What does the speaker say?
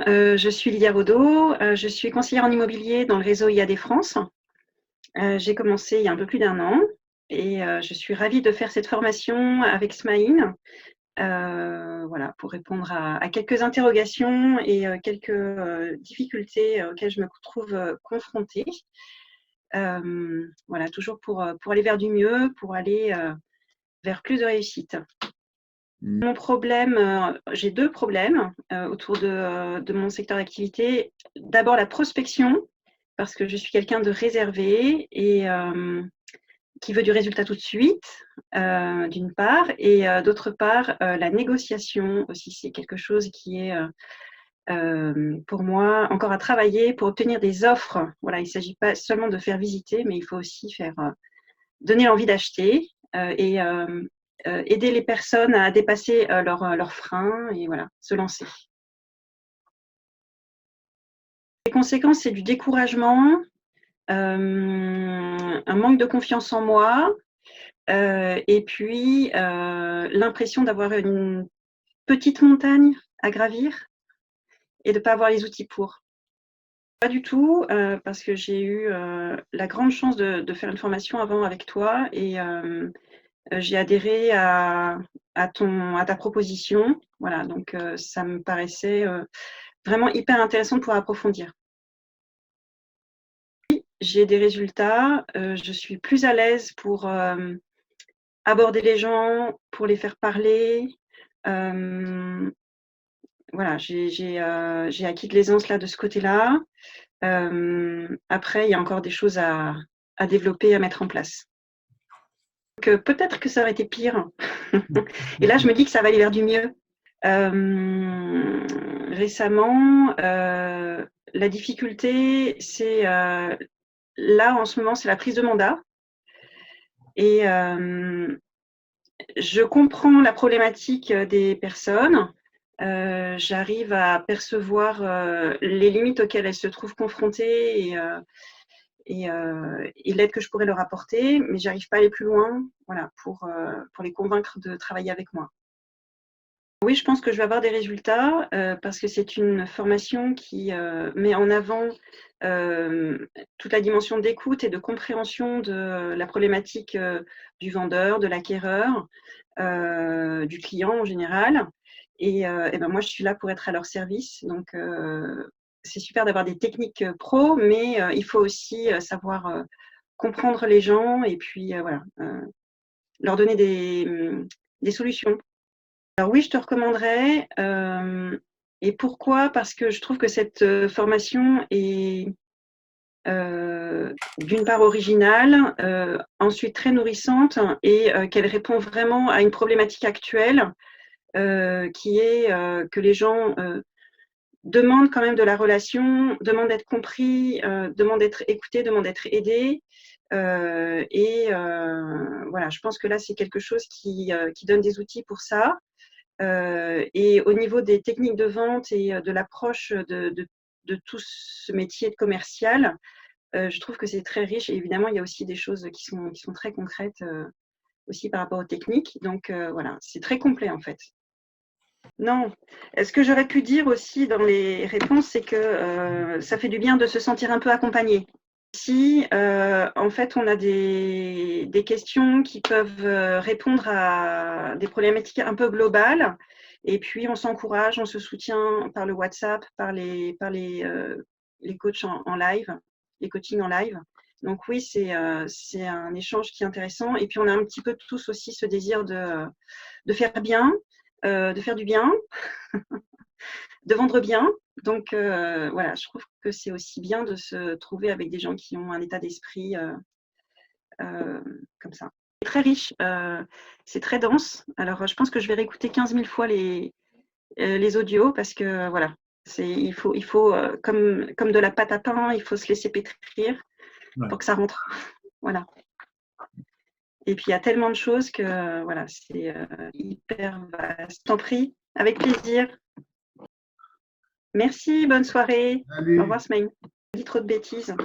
je suis Lydia Vaudot, je suis conseillère en immobilier dans le réseau IAD France. J'ai commencé il y a un peu plus d'1 an et je suis ravie de faire cette formation avec Smaïn, voilà, pour répondre à quelques interrogations et quelques difficultés auxquelles je me trouve confrontée. Voilà, toujours pour aller vers du mieux, pour aller vers plus de réussite. Mon problème, j'ai 2 problèmes autour de mon secteur d'activité. D'abord la prospection, parce que je suis quelqu'un de réservé et qui veut du résultat tout de suite, d'une part, et d'autre part, la négociation aussi, c'est quelque chose qui est pour moi encore à travailler pour obtenir des offres. Voilà, il ne s'agit pas seulement de faire visiter, mais il faut aussi faire donner l'envie d'acheter et aider les personnes à dépasser leurs freins et voilà, se lancer. Les conséquences, c'est du découragement, un manque de confiance en moi et puis l'impression d'avoir une petite montagne à gravir et de ne pas avoir les outils pour. Pas du tout, parce que j'ai eu la grande chance de faire une formation avant avec toi et j'ai adhéré à ta proposition. Voilà, donc ça me paraissait vraiment hyper intéressant de pouvoir approfondir. J'ai des résultats, je suis plus à l'aise pour aborder les gens, pour les faire parler. Voilà, j'ai acquis de l'aisance là de ce côté-là. Après, il y a encore des choses à développer, à mettre en place. Donc peut-être que ça aurait été pire. Et là, je me dis que ça va aller vers du mieux. Récemment, la difficulté, c'est là en ce moment, c'est la prise de mandat. Et je comprends la problématique des personnes. J'arrive à percevoir les limites auxquelles elles se trouvent confrontées et l'aide que je pourrais leur apporter, mais j'arrive pas à aller plus loin, voilà, pour les convaincre de travailler avec moi. Oui, je pense que je vais avoir des résultats parce que c'est une formation qui met en avant toute la dimension d'écoute et de compréhension de la problématique du vendeur, de l'acquéreur, du client en général. Et ben moi, je suis là pour être à leur service. Donc, c'est super d'avoir des techniques pro, mais il faut aussi savoir comprendre les gens et puis voilà, leur donner des solutions. Alors oui, je te recommanderais. Et pourquoi? Parce que je trouve que cette formation est d'une part originale, ensuite très nourrissante et qu'elle répond vraiment à une problématique actuelle qui est que les gens demandent quand même de la relation, demandent d'être compris, demandent d'être écoutés, demandent d'être aidés. Et voilà, je pense que là, c'est quelque chose qui donne des outils pour ça. Et au niveau des techniques de vente et de l'approche de tout ce métier de commercial, je trouve que c'est très riche. Et évidemment, il y a aussi des choses qui sont très concrètes aussi par rapport aux techniques. Donc voilà, c'est très complet en fait. Non. Ce que j'aurais pu dire aussi dans les réponses, c'est que ça fait du bien de se sentir un peu accompagné. Si en fait on a des questions qui peuvent répondre à des problématiques un peu globales, et puis on s'encourage, on se soutient par le WhatsApp, par les coachs en live, les coachings en live. Donc oui, c'est un échange qui est intéressant. Et puis on a un petit peu tous aussi ce désir de faire bien, de faire du bien, de vendre bien. Donc voilà, je trouve que c'est aussi bien de se trouver avec des gens qui ont un état d'esprit comme ça. C'est très riche, c'est très dense. Alors je pense que je vais réécouter 15 000 fois les audios parce que voilà, il faut comme de la pâte à pain, il faut se laisser pétrir pour que ça rentre. Voilà. Et puis il y a tellement de choses que voilà, c'est hyper vaste. T'en prie, avec plaisir. Merci, bonne soirée. Salut. Au revoir, Smaïn. Je dis trop de bêtises.